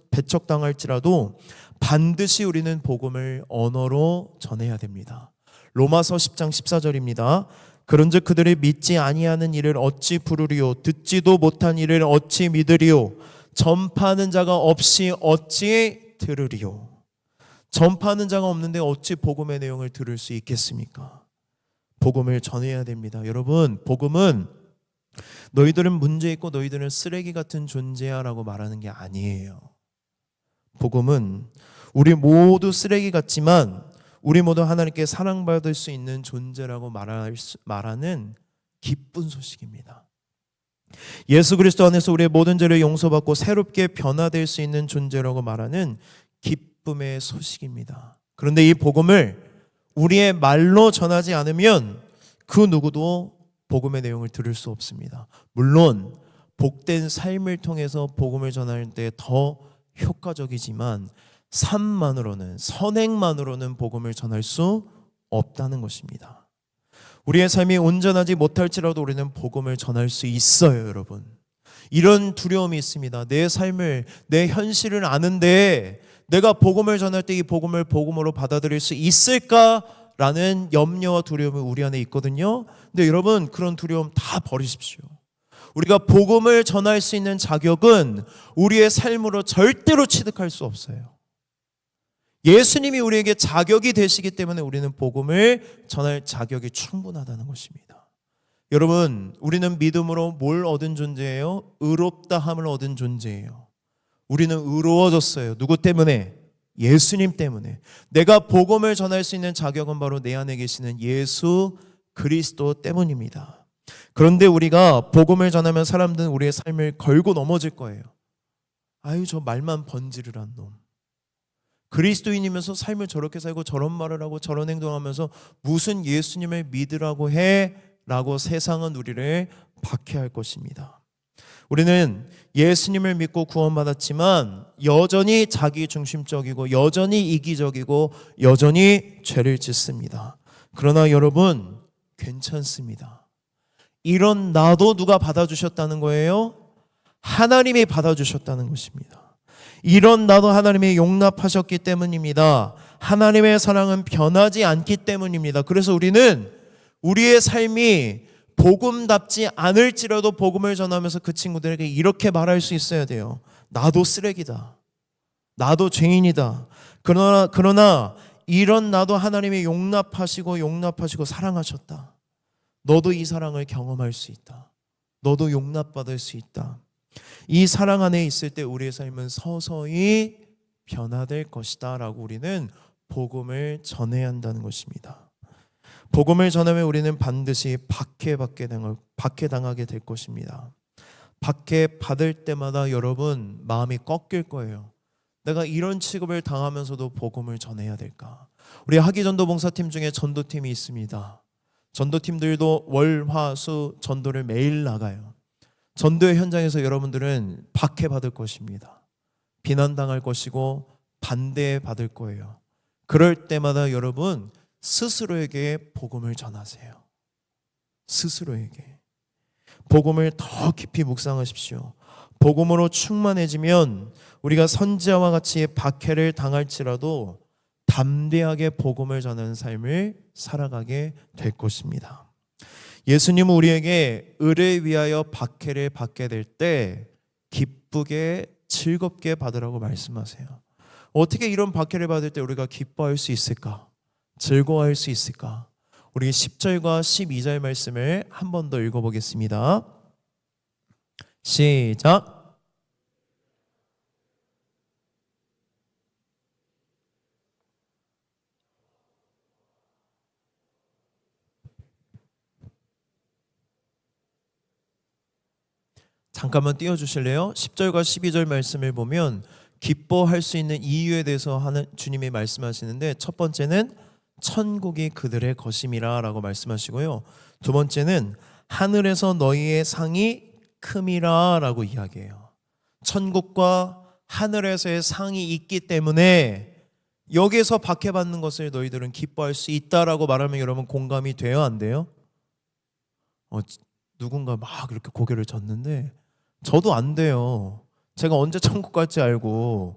배척당할지라도 반드시 우리는 복음을 언어로 전해야 됩니다. 로마서 10장 14절입니다. 그런즉 그들이 믿지 아니하는 일을 어찌 부르리요, 듣지도 못한 일을 어찌 믿으리요, 전파하는 자가 없이 어찌 들으리요. 전파하는 자가 없는데 어찌 복음의 내용을 들을 수 있겠습니까? 복음을 전해야 됩니다. 여러분, 복음은 너희들은 문제 있고 너희들은 쓰레기 같은 존재야 라고 말하는 게 아니에요. 복음은 우리 모두 쓰레기 같지만 우리 모두 하나님께 사랑받을 수 있는 존재라고 말하는 기쁜 소식입니다. 예수 그리스도 안에서 우리의 모든 죄를 용서받고 새롭게 변화될 수 있는 존재라고 말하는 기쁨의 소식입니다. 그런데 이 복음을 우리의 말로 전하지 않으면 그 누구도 복음의 내용을 들을 수 없습니다. 물론 복된 삶을 통해서 복음을 전할 때 더 효과적이지만 삶만으로는, 선행만으로는 복음을 전할 수 없다는 것입니다. 우리의 삶이 온전하지 못할지라도 우리는 복음을 전할 수 있어요, 여러분. 이런 두려움이 있습니다. 내 삶을, 내 현실을 아는데 내가 복음을 전할 때 이 복음을 복음으로 받아들일 수 있을까라는 염려와 두려움이 우리 안에 있거든요. 근데 여러분, 그런 두려움 다 버리십시오. 우리가 복음을 전할 수 있는 자격은 우리의 삶으로 절대로 취득할 수 없어요. 예수님이 우리에게 자격이 되시기 때문에 우리는 복음을 전할 자격이 충분하다는 것입니다. 여러분, 우리는 믿음으로 뭘 얻은 존재예요? 의롭다함을 얻은 존재예요. 우리는 의로워졌어요. 누구 때문에? 예수님 때문에. 내가 복음을 전할 수 있는 자격은 바로 내 안에 계시는 예수 그리스도 때문입니다. 그런데 우리가 복음을 전하면 사람들은 우리의 삶을 걸고 넘어질 거예요. 아유, 저 말만 번지르란 놈. 그리스도인이면서 삶을 저렇게 살고 저런 말을 하고 저런 행동하면서 무슨 예수님을 믿으라고 해? 라고 세상은 우리를 박해할 것입니다. 우리는 예수님을 믿고 구원받았지만 여전히 자기중심적이고 여전히 이기적이고 여전히 죄를 짓습니다. 그러나 여러분, 괜찮습니다. 이런 나도 누가 받아주셨다는 거예요? 하나님이 받아주셨다는 것입니다. 이런 나도 하나님이 용납하셨기 때문입니다. 하나님의 사랑은 변하지 않기 때문입니다. 그래서 우리는 우리의 삶이 복음답지 않을지라도 복음을 전하면서 그 친구들에게 이렇게 말할 수 있어야 돼요. 나도 쓰레기다. 나도 죄인이다. 그러나 이런 나도 하나님이 용납하시고 사랑하셨다. 너도 이 사랑을 경험할 수 있다. 너도 용납받을 수 있다. 이 사랑 안에 있을 때 우리의 삶은 서서히 변화될 것이다 라고 우리는 복음을 전해야 한다는 것입니다. 복음을 전하면 우리는 반드시 박해당하게 될 것입니다. 박해받을 때마다 여러분 마음이 꺾일 거예요. 내가 이런 취급을 당하면서도 복음을 전해야 될까? 우리 하기전도봉사팀 중에 전도팀이 있습니다. 전도팀들도 월, 화, 수 전도를 매일 나가요. 전도의 현장에서 여러분들은 박해받을 것입니다. 비난당할 것이고 반대받을 거예요. 그럴 때마다 여러분 스스로에게 복음을 전하세요. 스스로에게 복음을 더 깊이 묵상하십시오. 복음으로 충만해지면 우리가 선지자와 같이 박해를 당할지라도 담대하게 복음을 전하는 삶을 살아가게 될 것입니다. 예수님은 우리에게 의를 위하여 박해를 받게 될 때 기쁘게 즐겁게 받으라고 말씀하세요. 어떻게 이런 박해를 받을 때 우리가 기뻐할 수 있을까? 즐거워할 수 있을까? 우리 10절과 12절 말씀을 한 번 더 읽어보겠습니다. 시작. 잠깐만 띄워주실래요? 10절과 12절 말씀을 보면 기뻐할 수 있는 이유에 대해서 주님이 말씀하시는데, 첫 번째는 천국이 그들의 것임이라 라고 말씀하시고요, 두 번째는 하늘에서 너희의 상이 큼이라 라고 이야기해요. 천국과 하늘에서의 상이 있기 때문에 여기서 박해받는 것을 너희들은 기뻐할 수 있다라고 말하면 여러분 공감이 돼요, 안 돼요? 누군가 막 이렇게 고개를 젓는데 저도 안 돼요. 제가 언제 천국 갈지 알고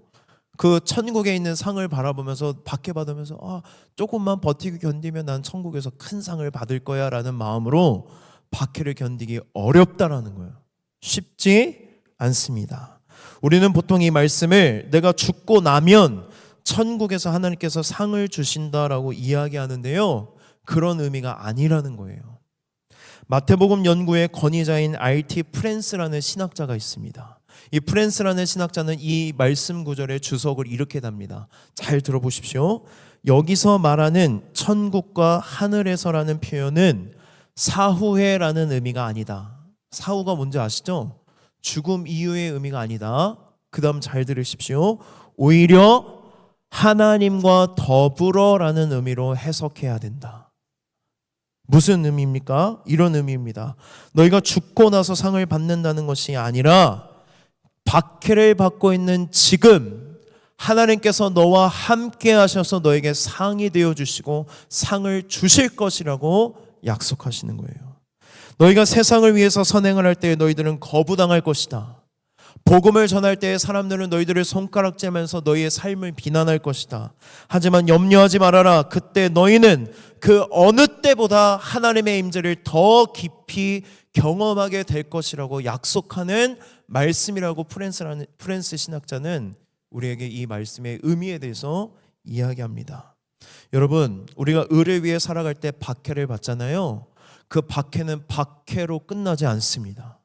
그 천국에 있는 상을 바라보면서 박해받으면서 조금만 버티고 견디면 난 천국에서 큰 상을 받을 거야 라는 마음으로 박해를 견디기 어렵다라는 거예요. 쉽지 않습니다. 우리는 보통 이 말씀을 내가 죽고 나면 천국에서 하나님께서 상을 주신다라고 이야기하는데요, 그런 의미가 아니라는 거예요. 마태복음 연구의 권위자인 R.T. 프랜스라는 신학자가 있습니다. 이 프랜스라는 신학자는 이 말씀 구절의 주석을 이렇게 답니다. 잘 들어보십시오. 여기서 말하는 천국과 하늘에서라는 표현은 사후회라는 의미가 아니다. 사후가 뭔지 아시죠? 죽음 이후의 의미가 아니다. 그 다음 잘 들으십시오. 오히려 하나님과 더불어라는 의미로 해석해야 된다. 무슨 의미입니까? 이런 의미입니다. 너희가 죽고 나서 상을 받는다는 것이 아니라 박해를 받고 있는 지금 하나님께서 너와 함께 하셔서 너에게 상이 되어주시고 상을 주실 것이라고 약속하시는 거예요. 너희가 세상을 위해서 선행을 할 때 너희들은 거부당할 것이다. 복음을 전할 때 사람들은 너희들을 손가락질하면서 너희의 삶을 비난할 것이다. 하지만 염려하지 말아라. 그때 너희는 그 어느 때보다 하나님의 임재를 더 깊이 경험하게 될 것이라고 약속하는 말씀이라고 프랜스 신학자는 우리에게 이 말씀의 의미에 대해서 이야기합니다. 여러분, 우리가 의를 위해 살아갈 때 박해를 받잖아요. 그 박해는 박해로 끝나지 않습니다.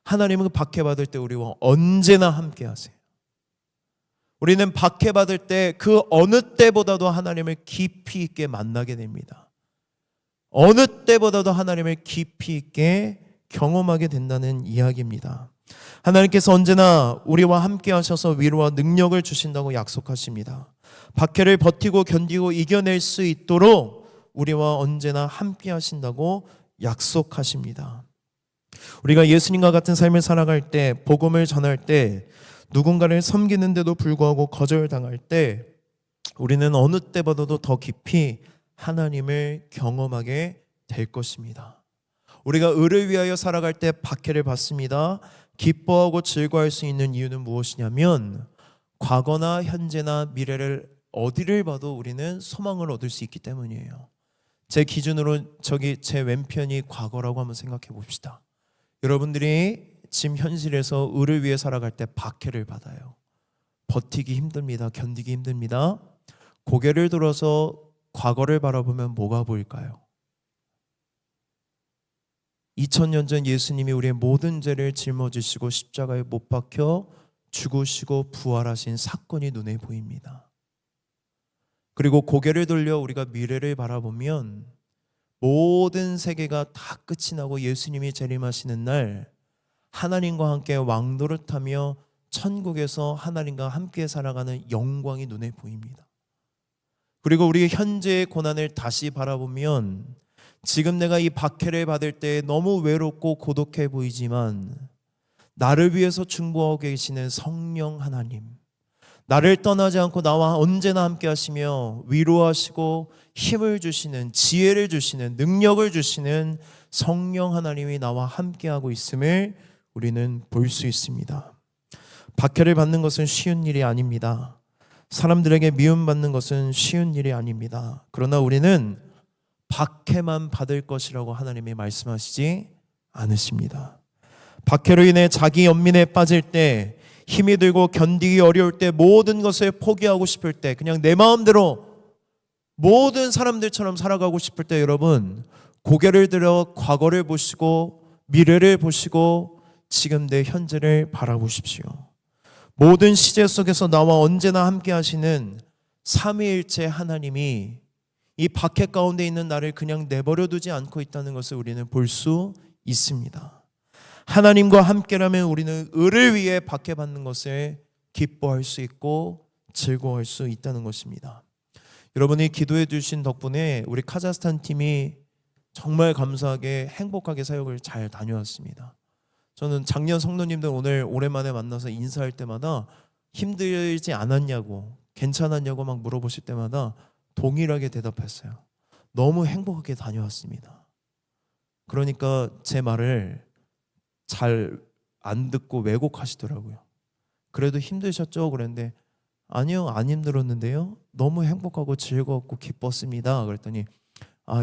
하나님은 박해받을 때 우리와 언제나 함께 하세요. 우리는 박해받을 때 그 어느 때보다도 하나님을 깊이 있게 만나게 됩니다. 어느 때보다도 하나님을 깊이 있게 경험하게 된다는 이야기입니다. 하나님께서 언제나 우리와 함께 하셔서 위로와 능력을 주신다고 약속하십니다. 박해를 버티고 견디고 이겨낼 수 있도록 우리와 언제나 함께 하신다고 약속하십니다. 우리가 예수님과 같은 삶을 살아갈 때, 복음을 전할 때, 누군가를 섬기는데도 불구하고 거절당할 때 우리는 어느 때보다도 더 깊이 하나님을 경험하게 될 것입니다. 우리가 의를 위하여 살아갈 때 박해를 받습니다. 기뻐하고 즐거워할 수 있는 이유는 무엇이냐면 과거나 현재나 미래를 어디를 봐도 우리는 소망을 얻을 수 있기 때문이에요. 제 기준으로 제 왼편이 과거라고 한번 생각해 봅시다. 여러분들이 지금 현실에서 의를 위해 살아갈 때 박해를 받아요. 버티기 힘듭니다. 견디기 힘듭니다. 고개를 들어서 과거를 바라보면 뭐가 보일까요? 2000년 전 예수님이 우리의 모든 죄를 짊어지시고 십자가에 못 박혀 죽으시고 부활하신 사건이 눈에 보입니다. 그리고 고개를 돌려 우리가 미래를 바라보면 모든 세계가 다 끝이 나고 예수님이 재림하시는 날 하나님과 함께 왕노릇하며 천국에서 하나님과 함께 살아가는 영광이 눈에 보입니다. 그리고 우리의 현재의 고난을 다시 바라보면 지금 내가 이 박해를 받을 때 너무 외롭고 고독해 보이지만 나를 위해서 중보하고 계시는 성령 하나님, 나를 떠나지 않고 나와 언제나 함께 하시며 위로하시고 힘을 주시는, 지혜를 주시는, 능력을 주시는 성령 하나님이 나와 함께하고 있음을 우리는 볼 수 있습니다. 박해를 받는 것은 쉬운 일이 아닙니다. 사람들에게 미움받는 것은 쉬운 일이 아닙니다. 그러나 우리는 박해만 받을 것이라고 하나님이 말씀하시지 않으십니다. 박해로 인해 자기 연민에 빠질 때, 힘이 들고 견디기 어려울 때, 모든 것을 포기하고 싶을 때, 그냥 내 마음대로 모든 사람들처럼 살아가고 싶을 때 여러분 고개를 들어 과거를 보시고 미래를 보시고 지금 내 현재를 바라보십시오. 모든 시제 속에서 나와 언제나 함께 하시는 삼위일체 하나님이 이 박해 가운데 있는 나를 그냥 내버려 두지 않고 있다는 것을 우리는 볼 수 있습니다. 하나님과 함께라면 우리는 의를 위해 박해받는 것을 기뻐할 수 있고 즐거워할 수 있다는 것입니다. 여러분이 기도해 주신 덕분에 우리 카자흐스탄 팀이 정말 감사하게 행복하게 사역을 잘 다녀왔습니다. 저는 작년 성도님들 오늘 오랜만에 만나서 인사할 때마다 힘들지 않았냐고, 괜찮았냐고 막 물어보실 때마다 동일하게 대답했어요. 너무 행복하게 다녀왔습니다. 그러니까 제 말을 잘 안 듣고 왜곡하시더라고요. 그래도 힘드셨죠? 그랬는데 아니요, 안 힘들었는데요. 너무 행복하고 즐거웠고 기뻤습니다. 그랬더니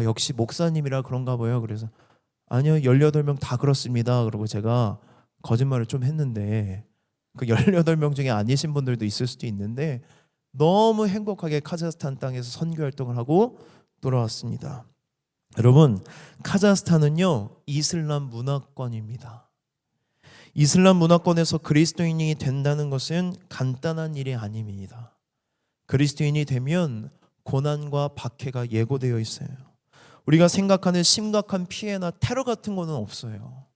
역시 목사님이라 그런가 봐요. 그래서 아니요, 18명 다 그렇습니다. 그러고 제가 거짓말을 좀 했는데 그 18명 중에 아니신 분들도 있을 수도 있는데 너무 행복하게 카자흐스탄 땅에서 선교 활동을 하고 돌아왔습니다. 여러분, 카자흐스탄은요 이슬람 문화권입니다. 이슬람 문화권에서 그리스도인이 된다는 것은 간단한 일이 아닙니다. 그리스도인이 되면 고난과 박해가 예고되어 있어요. 우리가 생각하는 심각한 피해나 테러 같은 거는 없어요.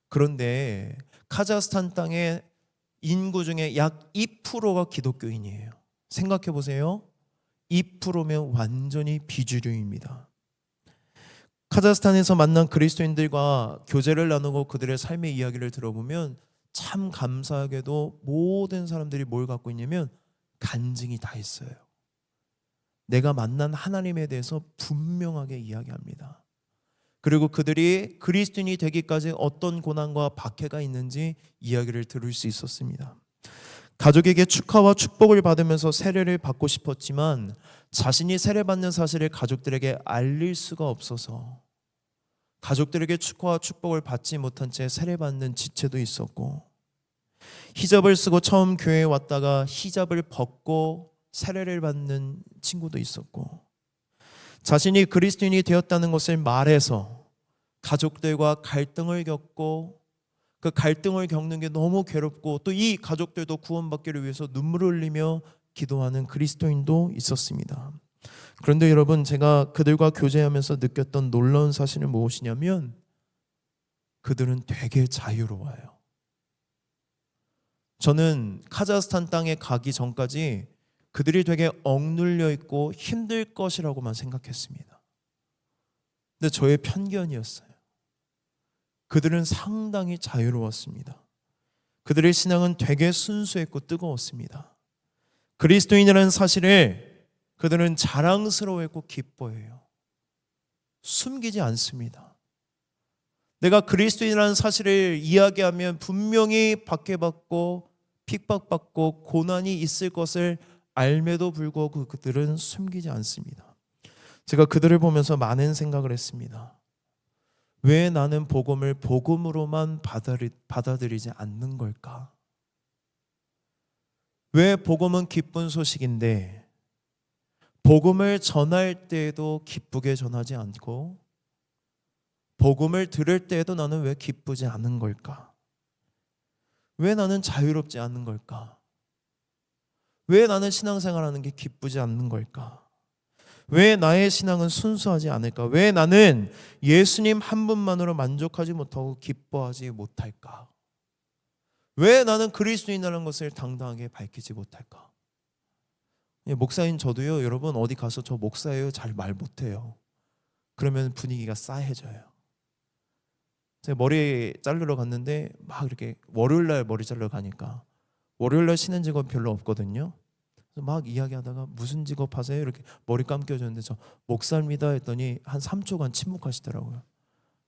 그런데 카자흐스탄 땅의 인구 중에 약 2%가 기독교인이에요. 생각해 보세요. 2%면 완전히 비주류입니다. 카자흐스탄에서 만난 그리스도인들과 교제를 나누고 그들의 삶의 이야기를 들어보면 참 감사하게도 모든 사람들이 뭘 갖고 있냐면 간증이 다 있어요. 내가 만난 하나님에 대해서 분명하게 이야기합니다. 그리고 그들이 그리스도인이 되기까지 어떤 고난과 박해가 있는지 이야기를 들을 수 있었습니다. 가족에게 축하와 축복을 받으면서 세례를 받고 싶었지만 자신이 세례받는 사실을 가족들에게 알릴 수가 없어서 가족들에게 축하와 축복을 받지 못한 채 세례받는 지체도 있었고, 히잡을 쓰고 처음 교회에 왔다가 히잡을 벗고 세례를 받는 친구도 있었고, 자신이 그리스도인이 되었다는 것을 말해서 가족들과 갈등을 겪고 그 갈등을 겪는 게 너무 괴롭고 또 이 가족들도 구원받기를 위해서 눈물을 흘리며 기도하는 그리스도인도 있었습니다. 그런데 여러분, 제가 그들과 교제하면서 느꼈던 놀라운 사실은 무엇이냐면 그들은 되게 자유로워요. 저는 카자흐스탄 땅에 가기 전까지 그들이 되게 억눌려 있고 힘들 것이라고만 생각했습니다. 근데 저의 편견이었어요. 그들은 상당히 자유로웠습니다. 그들의 신앙은 되게 순수했고 뜨거웠습니다. 그리스도인이라는 사실을 그들은 자랑스러워했고 기뻐해요. 숨기지 않습니다. 내가 그리스도인이라는 사실을 이야기하면 분명히 박해받고 핍박받고 고난이 있을 것을 알매도 불구하고 그들은 숨기지 않습니다. 제가 그들을 보면서 많은 생각을 했습니다. 왜 나는 복음을 복음으로만 받아들이지 않는 걸까? 왜 복음은 기쁜 소식인데 복음을 전할 때에도 기쁘게 전하지 않고 복음을 들을 때에도 나는 왜 기쁘지 않은 걸까? 왜 나는 자유롭지 않은 걸까? 왜 나는 신앙생활하는 게 기쁘지 않는 걸까? 왜 나의 신앙은 순수하지 않을까? 왜 나는 예수님 한 분만으로 만족하지 못하고 기뻐하지 못할까? 왜 나는 그리스도인이라는 것을 당당하게 밝히지 못할까? 목사인 저도요, 여러분 어디 가서 저 목사예요 잘 말 못해요. 그러면 분위기가 싸해져요. 제가 머리 자르러 갔는데 막 이렇게 월요일날 머리 자르러 가니까 월요일날 쉬는 직업 별로 없거든요. 막 이야기하다가 무슨 직업 하세요? 이렇게 머리 감겨줬는데 저 목사입니다 했더니 한 3초간 침묵하시더라고요.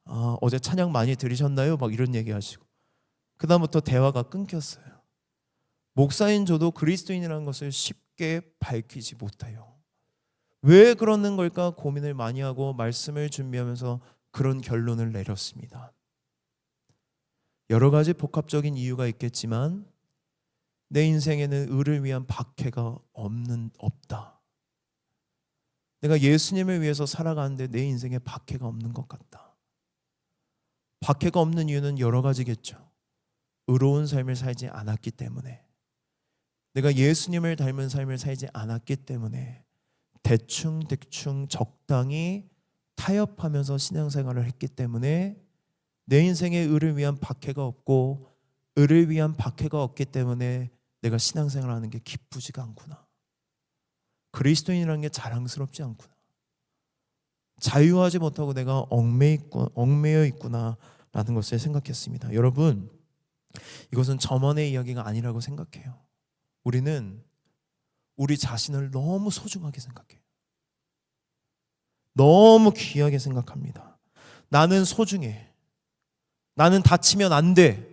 아, 어제 찬양 많이 들으셨나요? 막 이런 얘기하시고 그 다음부터 대화가 끊겼어요. 목사인 저도 그리스도인이라는 것을 쉽게 밝히지 못해요. 왜 그러는 걸까 고민을 많이 하고 말씀을 준비하면서 그런 결론을 내렸습니다. 여러 가지 복합적인 이유가 있겠지만 내 인생에는 의를 위한 박해가 없다. 내가 예수님을 위해서 살아가는데 내 인생에 박해가 없는 것 같다. 박해가 없는 이유는 여러 가지겠죠. 의로운 삶을 살지 않았기 때문에, 내가 예수님을 닮은 삶을 살지 않았기 때문에 대충 적당히 타협하면서 신앙생활을 했기 때문에 내 인생에 의를 위한 박해가 없고, 의를 위한 박해가 없기 때문에 내가 신앙생활하는 게 기쁘지가 않구나. 그리스도인이라는 게 자랑스럽지 않구나. 자유하지 못하고 내가 얽매여 있구나라는 것을 생각했습니다. 여러분, 이것은 저만의 이야기가 아니라고 생각해요. 우리는 우리 자신을 너무 소중하게 생각해요. 너무 귀하게 생각합니다. 나는 소중해. 나는 다치면 안 돼.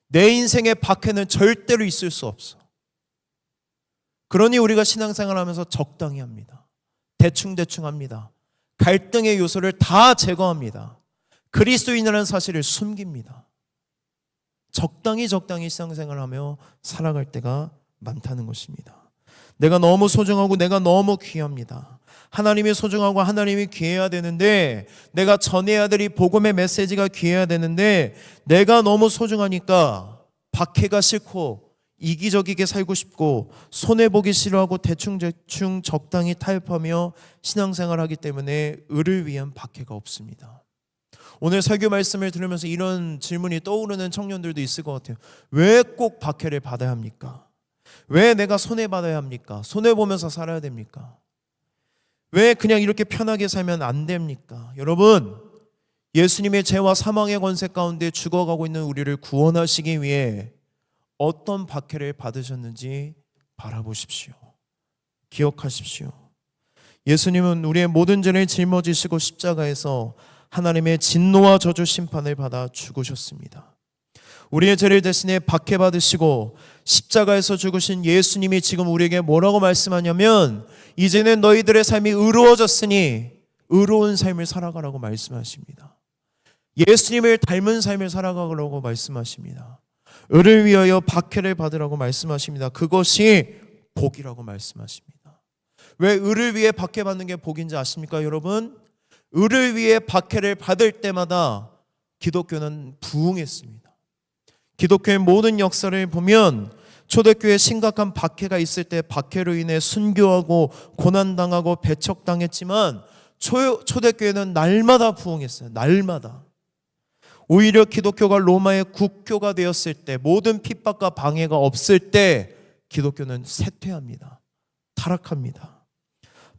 내 인생의 박해는 절대로 있을 수 없어. 그러니 우리가 신앙생활하면서 적당히 합니다. 대충 합니다. 갈등의 요소를 다 제거합니다. 그리스도인이라는 사실을 숨깁니다. 적당히 신앙생활하며 살아갈 때가 많다는 것입니다. 내가 너무 소중하고 내가 너무 귀합니다. 하나님이 소중하고 하나님이 귀해야 되는데, 내가 전해야 될 이 복음의 메시지가 귀해야 되는데 내가 너무 소중하니까 박해가 싫고 이기적이게 살고 싶고 손해보기 싫어하고 대충 적당히 타협하며 신앙생활하기 때문에 의를 위한 박해가 없습니다. 오늘 설교 말씀을 들으면서 이런 질문이 떠오르는 청년들도 있을 것 같아요. 왜 꼭 박해를 받아야 합니까? 왜 내가 손해받아야 합니까? 손해보면서 살아야 됩니까? 왜 그냥 이렇게 편하게 살면 안 됩니까? 여러분, 예수님의 죄와 사망의 권세 가운데 죽어가고 있는 우리를 구원하시기 위해 어떤 박해를 받으셨는지 바라보십시오. 기억하십시오. 예수님은 우리의 모든 죄를 짊어지시고 십자가에서 하나님의 진노와 저주 심판을 받아 죽으셨습니다. 우리의 죄를 대신에 박해받으시고 십자가에서 죽으신 예수님이 지금 우리에게 뭐라고 말씀하냐면, 이제는 너희들의 삶이 의로워졌으니 의로운 삶을 살아가라고 말씀하십니다. 예수님을 닮은 삶을 살아가라고 말씀하십니다. 의를 위하여 박해를 받으라고 말씀하십니다. 그것이 복이라고 말씀하십니다. 왜 의를 위해 박해받는 게 복인지 아십니까 여러분? 의를 위해 박해를 받을 때마다 기독교는 부흥했습니다. 기독교의 모든 역사를 보면 초대교회에 심각한 박해가 있을 때 박해로 인해 순교하고 고난당하고 배척당했지만 초대교회는 날마다 부흥했어요. 날마다. 오히려 기독교가 로마의 국교가 되었을 때, 모든 핍박과 방해가 없을 때 기독교는 쇠퇴합니다. 타락합니다.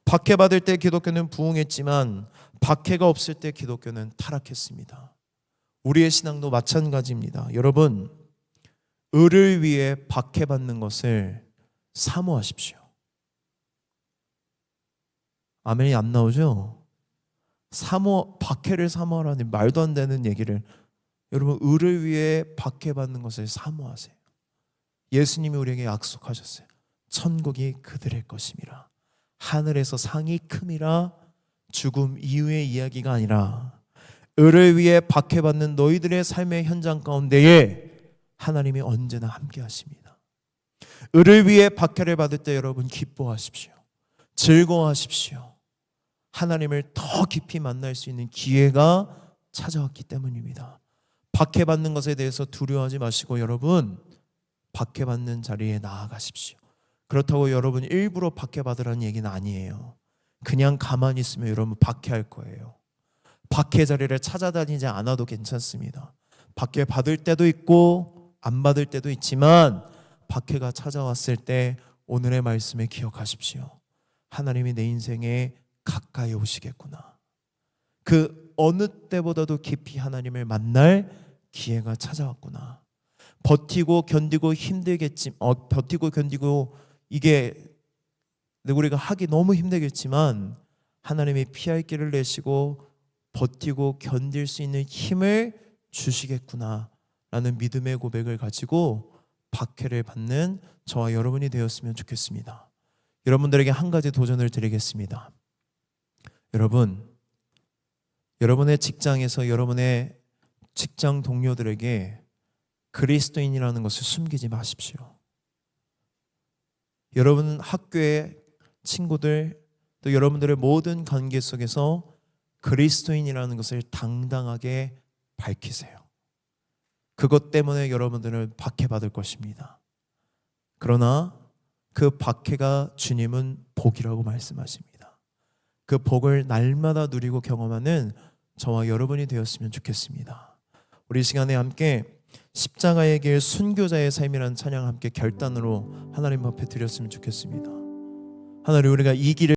박해받을 때 기독교는 부흥했지만 박해가 없을 때 기독교는 타락했습니다. 우리의 신앙도 마찬가지입니다. 여러분, 의를 위해 박해받는 것을 사모하십시오. 아멘이 안 나오죠? 박해를 사모하라니 말도 안 되는 얘기를. 여러분, 의를 위해 박해받는 것을 사모하세요. 예수님이 우리에게 약속하셨어요. 천국이 그들의 것임이라. 하늘에서 상이 큼이라. 죽음 이후의 이야기가 아니라 의를 위해 박해받는 너희들의 삶의 현장 가운데에 하나님이 언제나 함께 하십니다. 의를 위해 박해를 받을 때 여러분 기뻐하십시오. 즐거워하십시오. 하나님을 더 깊이 만날 수 있는 기회가 찾아왔기 때문입니다. 박해받는 것에 대해서 두려워하지 마시고 여러분 박해받는 자리에 나아가십시오. 그렇다고 여러분 일부러 박해받으라는 얘기는 아니에요. 그냥 가만히 있으면 여러분 박해할 거예요. 박해 자리를 찾아다니지 않아도 괜찮습니다. 박해받을 때도 있고 안 받을 때도 있지만 박해가 찾아왔을 때 오늘의 말씀을 기억하십시오. 하나님이 내 인생에 가까이 오시겠구나. 그 어느 때보다도 깊이 하나님을 만날 기회가 찾아왔구나. 버티고 견디고 버티고 견디고 이게 우리가 하기 너무 힘들겠지만 하나님이 피할 길을 내시고 버티고 견딜 수 있는 힘을 주시겠구나 라는 믿음의 고백을 가지고 박해를 받는 저와 여러분이 되었으면 좋겠습니다. 여러분들에게 한 가지 도전을 드리겠습니다. 여러분의 직장에서 여러분의 직장 동료들에게 그리스도인이라는 것을 숨기지 마십시오. 여러분 학교의 친구들 또 여러분들의 모든 관계 속에서 그리스도인이라는 것을 당당하게 밝히세요. 그것 때문에 여러분들은 박해받을 것입니다. 그러나 그 박해가 주님은 복이라고 말씀하십니다. 그 복을 날마다 누리고 경험하는 저와 여러분이 되었으면 좋겠습니다. 우리 시간에 함께 십자가의 길 순교자의 삶이라는 찬양을 함께 결단으로 하나님 앞에 드렸으면 좋겠습니다. 하나님 우리가 이 길을